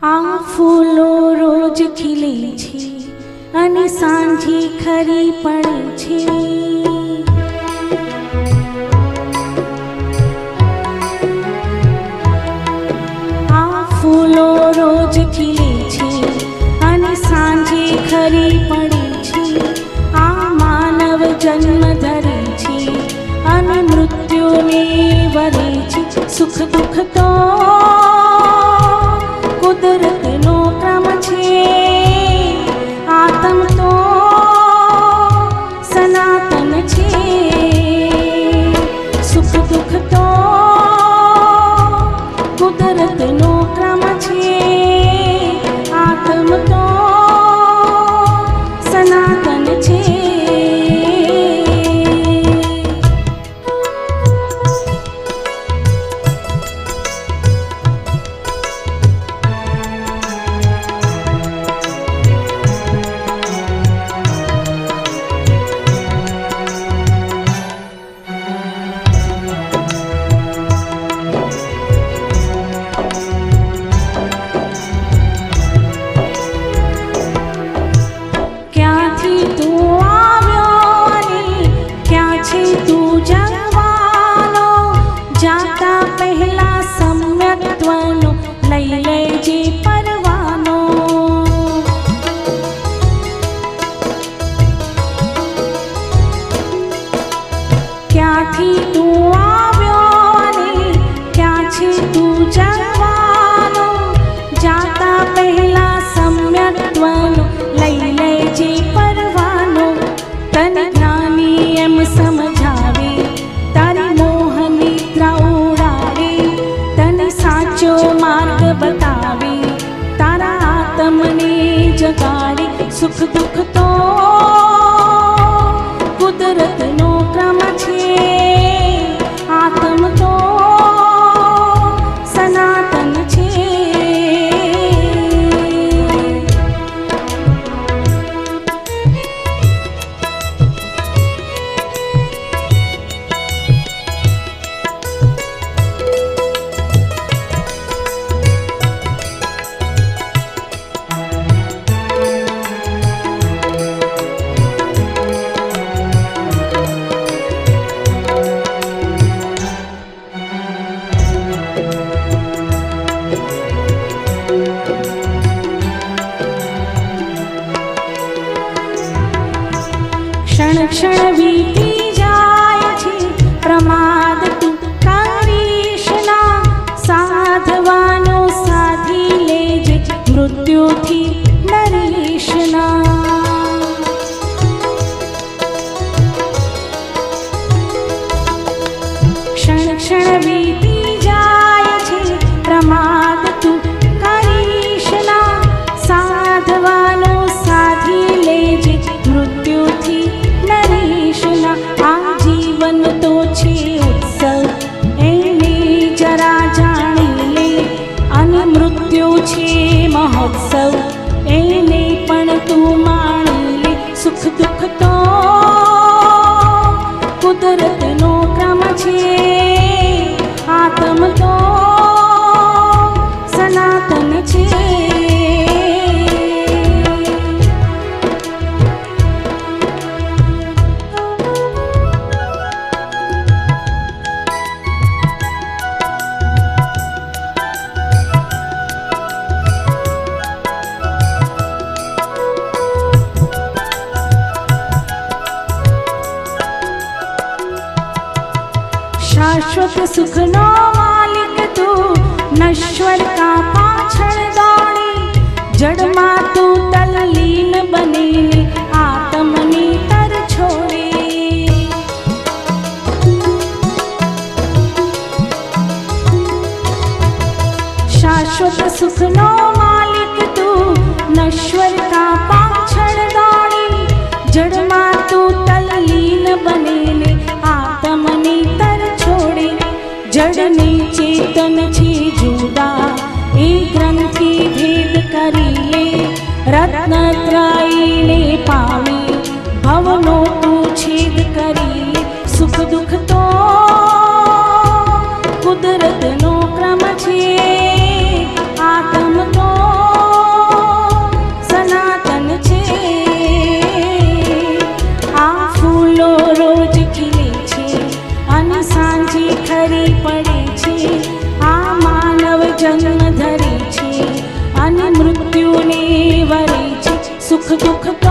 આ ફૂલો રોજ ખીલે છે અને સાંજે ખરી પડે છે. આ ફૂલો રોજ ખીલે છે અને સાંજે ખરી પડે છે. આ માનવ જન્મ ધરે છે અને મૃત્યુને વરે છે. સુખ દુઃખ તો કુદરતનો ક્રમ છે. આત્મ તો સનાતન છે. સુખ દુઃખ તો કુદરતનો ક્રમ છે. આત્મ તો સનાતન છે. ક્યાંથી તું આવ્યો અને ક્યાં છે તું જવાનો? જાતા પહેલા સમ્યક્ત્વનો લઈ લેજે પરવાનો. તને જ્ઞાની એમ સમજાવે, તારી મોહ નિદ્રા ઉડાવે, તને સાચો માર્ગ બતાવે, તારા આત્મને જગાડે. સુખ દુઃખ તો કુદરતનો ક્રમ છે. આત્મ તો સનાતન છે. ક્ષણ ક્ષણ વીતી જાય છે, પ્રમાદ તું કરીશ ના. સાધવાનો સાધી લેજે, મૃત્યુથી ડરીશ ના. ક્ષણ ક્ષણ વીતી જાય છે, પ્રમાદ તું કરીશ ના. સાધવાનો સાધી લેજે, મૃત્યુથી આ જીવન તો છે ઉત્સવ, એને જરા જાણી લે. અને મૃત્યુ છે મહોત્સવ, એને પણ તું માણી લે. સુખ દુઃખ તો કુદરતનો ક્રમ છે. આત્મ તો સનાતન છે. शाश्वत सुखनो मालिक तू, नश्वर का पाछड़ दौड़ी. जड़માં તું તલ્લીન બની, આત્મની તર છોડી. શાશ્વત સુખનો માલિક તું, નશ્વર કા પાછળ દોડી. જડમાં તું તલ્લીન બનેલી, આત્મની તર છોડી. જડની ચેતન છે જુદા, એ ગ્રંથિ ભેદ કરી લે. રત્નત્રયને પામી, ભવનો તું છેદ કરી લે. સુખ દુઃખ તો કુદરતનો ક્રમ છે. આત્મ તો સુખ દુઃખ